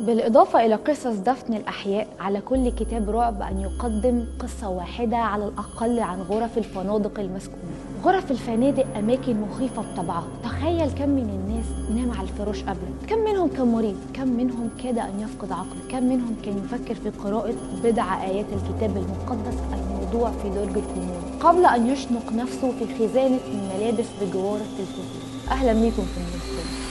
بالإضافة إلى قصص دفن الأحياء، على كل كتاب رعب أن يقدم قصة واحدة على الأقل عن غرف الفنادق المسكونة. غرف الفنادق أماكن مخيفة بطبعها. تخيل كم من الناس نام على الفراش قبلك، كم منهم كان مريض، كم منهم كاد أن يفقد عقله، كم منهم كان يفكر في قراءة بضع آيات الكتاب المقدس الموضوع في درج الكومود قبل أن يشنق نفسه في خزانة من ملابس بجوار التلفزيون. أهلا بيكم في المستشفى.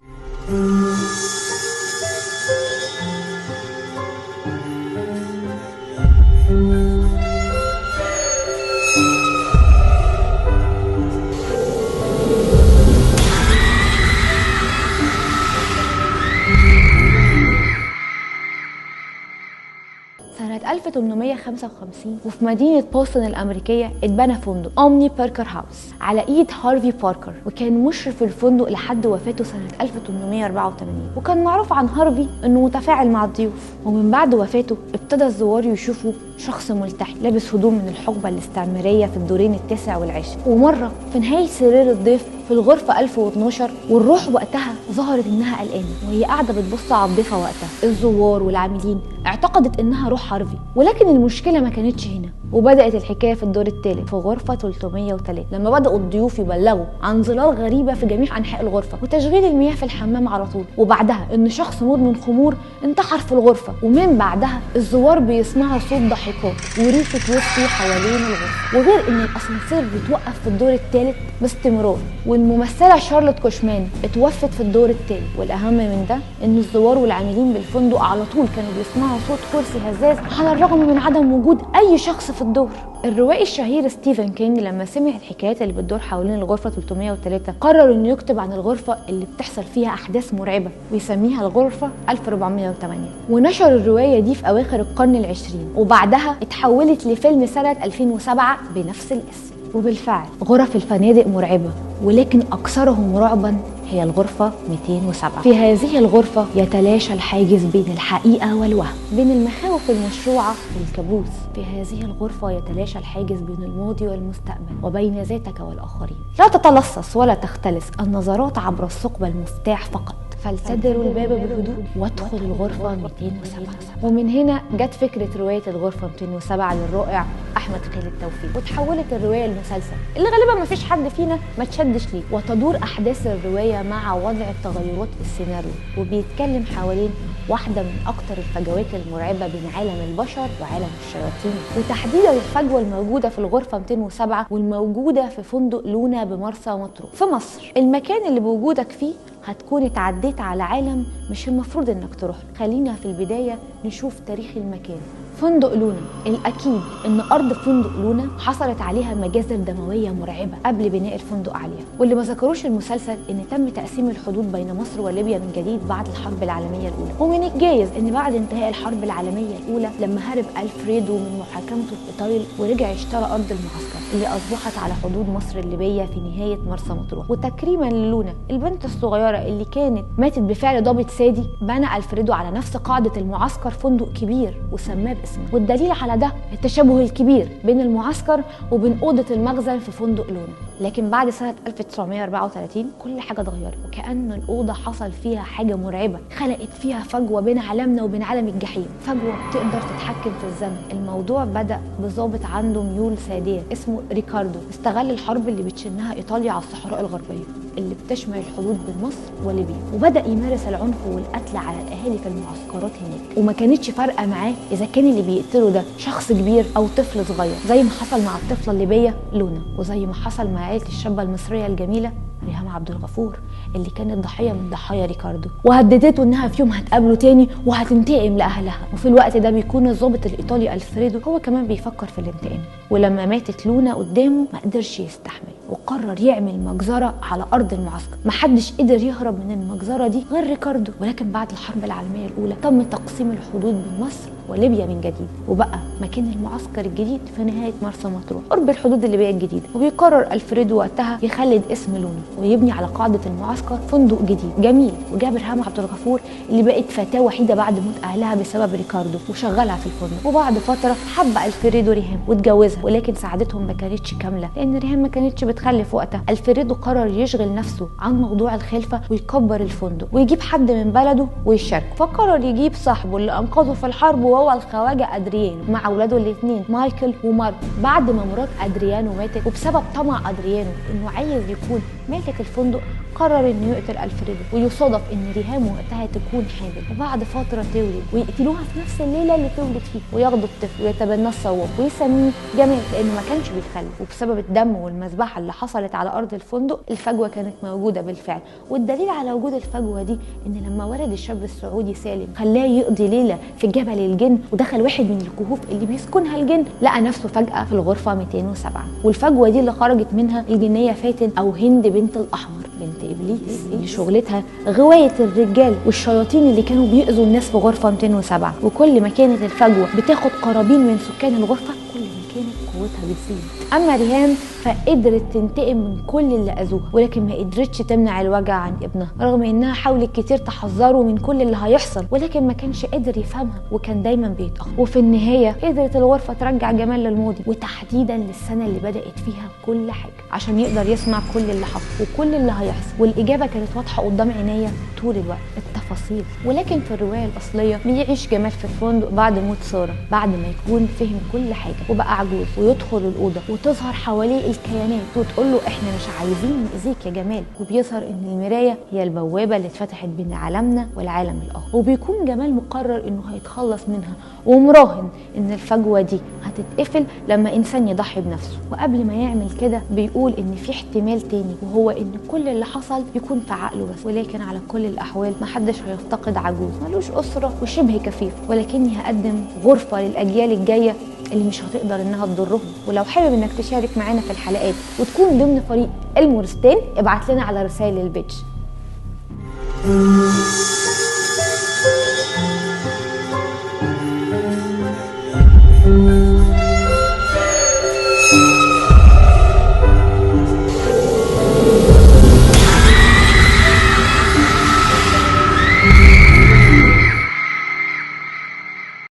سنة 1855 وفي مدينة بوسطن الأمريكية اتبنى فندق أومني باركر هاوس على إيد هارفي باركر، وكان مشرف الفندق لحد وفاته سنة 1884. وكان معروف عن هارفي إنه متفاعل مع الضيوف، ومن بعد وفاته ابتدى الزوار يشوفوا شخص ملتحي لابس هدوم من الحقبة الاستعمارية في الدورين التاسع والعاشر. ومرة في نهاية سرير الضيف في الغرفة 1012 والروح وقتها ظهرت إنها قلقانة وهي قاعدة بتبص على الضيفة. وقتها الزوار والعاملين اعتقدت إنها روح هارفي، ولكن المشكلة ما كانتش هنا. وبدأت الحكاية في الدور الثالث في غرفة 303 لما بدأوا الضيوف يبلغوا عن ظلال غريبة في جميع أنحاء الغرفة وتشغيل المياه في الحمام على طول، وبعدها إن شخص مدمن خمور انتحر في الغرفة. ومن بعدها الزوار بيسمعوا صوت ضحكات وريحة ويسكي حوالين الغرفة، وغير إن الأسانسير بيتوقف في الدور الثالث باستمرار، والممثلة شارلوت كوشمان اتوفت في الدور الثالث. والأهم من ده إن الزوار والعاملين بالفندق على طول كانوا بيسمعوا صوت كرسي هزاز على الرغم من عدم وجود أي شخص في الدور. الروائي الشهير ستيفن كينج لما سمع الحكايات اللي بتدور حوالين الغرفة 303 قرر إنه يكتب عن الغرفة اللي بتحصل فيها أحداث مرعبة ويسميها الغرفة 1408، ونشر الرواية دي في أواخر القرن العشرين، وبعدها اتحولت لفيلم سنة 2007 بنفس الاسم. وبالفعل غرف الفنادق مرعبة، ولكن أكثرهم رعبا هي الغرفة 207. في هذه الغرفة يتلاشى الحاجز بين الحقيقة والوهم، بين المخاوف المشروعة والكابوس. في هذه الغرفة يتلاشى الحاجز بين الماضي والمستقبل وبين ذاتك والآخرين. لا تتلصص ولا تختلس، النظرات عبر الثقب المفتاح فقط. فلتدروا الباب بهدوء وادخل الغرفة 207. ومن هنا جت فكرة رواية الغرفة 207 للرائع أحمد خالد توفيق، وتحولت الرواية لمسلسل اللي غالبا ما فيش حد فينا ما تشدش ليه. وتدور أحداث الرواية مع وضع التغيرات في السيناريو، وبيتكلم حوالين واحدة من أكتر الفجوات المرعبة بين عالم البشر وعالم الشياطين، وتحديدا الفجوة الموجودة في الغرفة 207 والموجودة في فندق لونا بمرسى مطروح في مصر. المكان اللي بوجودك فيه هتكون اتعديت على عالم مش المفروض انك تروح. خلينا في البداية نشوف تاريخ المكان. فندق لونا، الأكيد إن أرض فندق لونا حصلت عليها مجازر دموية مرعبة قبل بناء الفندق عليها. واللي ما ذكروش المسلسل إن تم تقسيم الحدود بين مصر وليبيا من جديد بعد الحرب العالمية الأولى. ومن الجايز إن بعد انتهاء الحرب العالمية الأولى لما هرب ألفريدو من محاكمته في إيطاليا ورجع اشترى أرض المعسكر اللي أصبحت على حدود مصر الليبية في نهاية مرسى مطروح. وتكريما للونا البنت الصغيرة اللي كانت ماتت بفعل ضابط سادي، بنى ألفريدو على نفس قاعدة المعسكر فندق كبير وسماه باسمه. والدليل على ده التشابه الكبير بين المعسكر وبين أوضة المخزن في فندق لونا. لكن بعد سنة 1934 كل حاجة اتغيرت، وكأن الأوضة حصل فيها حاجة مرعبة خلقت فيها فجوة بين عالمنا وبين عالم الجحيم، فجوة بتقدر تتحكم في الزمن. الموضوع بدأ بضابط عنده ميول سادية اسمه ريكاردو، استغل الحرب اللي بتشنها إيطاليا على الصحراء الغربية اللي بتشمل الحدود بين مصر وليبيا، وبدأ يمارس العنف والقتل على الأهالي في المعسكرات هناك. وما كانتش فارقة معاه إذا كان اللي بيقتله ده شخص كبير أو طفل صغير، زي ما حصل مع الطفلة الليبية لونا، وزي ما حصل مع عائلة الشابة المصرية الجميلة ريهام عبد الغفور اللي كانت ضحية من ضحايا ريكاردو، وهددته انها في يوم هتقابله تاني وهتنتقم لاهلها. وفي الوقت ده بيكون الضابط الايطالي ألفريدو هو كمان بيفكر في الانتقام. ولما ماتت لونا قدامه ما قدرش يستحمل وقرر يعمل مجزرة على ارض المعسكر. محدش قدر يهرب من المجزرة دي غير ريكاردو. ولكن بعد الحرب العالمية الاولى تم تقسيم الحدود بين مصر وليبيا من جديد، وبقى مكان المعسكر الجديد في نهاية مرسى مطروح قرب الحدود الليبية الجديدة. وبيقرر ألفريدو وقتها يخلد اسم لونا ويبني على قاعدة المعسكر فندق جديد جميل، وجاب ريهام عبد الغفور اللي بقت فتاة وحيدة بعد موت أهلها بسبب ريكاردو وشغلها في الفندق. وبعد فترة حب ألفريدو ريهام واتجوزها، ولكن سعادتهم ما كانتش كاملة لأن ريهام ما كانتش متخلف وقتها، الفريدو قرر يشغل نفسه عن موضوع الخلفه ويكبر الفندق ويجيب حد من بلده ويشاركه. فقرر يجيب صاحبه اللي انقذه في الحرب وهو الخواجه ادريانو مع اولاده الاثنين مايكل وماركو. بعد ما مرات ادريانو ماتت وبسبب طمع ادريانو انه عايز يكون مالك الفندق، قرر انه يقتل الفريدو، ويصادف ان ريهام وقتها تكون حامل وبعد فتره تولد، ويقتلوها في نفس الليله اللي تولد فيها، وياخدوا الطفل ويتبناه الصواب ويسميه جمال لانه ما كانش بيتخلف. وبسبب الدم والمذبحه اللي حصلت على ارض الفندق، الفجوه كانت موجوده بالفعل. والدليل على وجود الفجوه دي ان لما ولد الشاب السعودي سالم خلاه يقضي ليله في جبل الجن، ودخل واحد من الكهوف اللي بيسكنها الجن، لقى نفسه فجاه في الغرفه 207. والفجوه دي اللي خرجت منها الجنيه فاتن او هند بنت الاحمر بنت ابليس، اللي شغلتها غوايه الرجال والشياطين اللي كانوا بيؤذوا الناس في غرفه 207. وكل ما كانت الفجوه بتاخد قرابين من سكان الغرفه، كل ما كانت قوتها بتزيد. اما ريهام فقدرت تنتقم من كل اللي اذوها، ولكن ما قدرتش تمنع الوجع عن ابنها، رغم انها حاولت كتير تحذره من كل اللي هيحصل، ولكن ما كانش قادر يفهمها وكان دايما بيتاخر. وفي النهايه قدرت الغرفه ترجع جمال للماضي، وتحديدا للسنه اللي بدات فيها كل حاجه، عشان يقدر يسمع كل اللي حصل وكل اللي هيحصل. والاجابه كانت واضحه قدام عينيا طول الوقت، التفاصيل. ولكن في الروايه الاصليه بيعيش جمال في الفندق بعد موت ساره، بعد ما يكون فهم كل حاجه وبقى عجوز، ويدخل الاوضه وتظهر حواليه الكيانات وتقول له احنا مش عايزين نأذيك يا جمال. وبيظهر ان المرايه هي البوابه اللي اتفتحت بين عالمنا والعالم الاخر، وبيكون جمال مقرر انه هيتخلص منها ومراهن ان الفجوه دي هتتقفل لما انسان يضحي بنفسه. وقبل ما يعمل كده بيقول ان في احتمال تاني، وهو ان كل اللي حصل يكون في عقله بس، ولكن على كل الاحوال محدش هيفتقد عجوز ملوش اسره وشبه كفيف، ولكني هقدم غرفه للاجيال الجايه اللي مش هتقدر انها تضرهم. ولو حابب انك تشارك معانا في الحلقات وتكون ضمن فريق المورستان، ابعت لنا على رسائل البيج.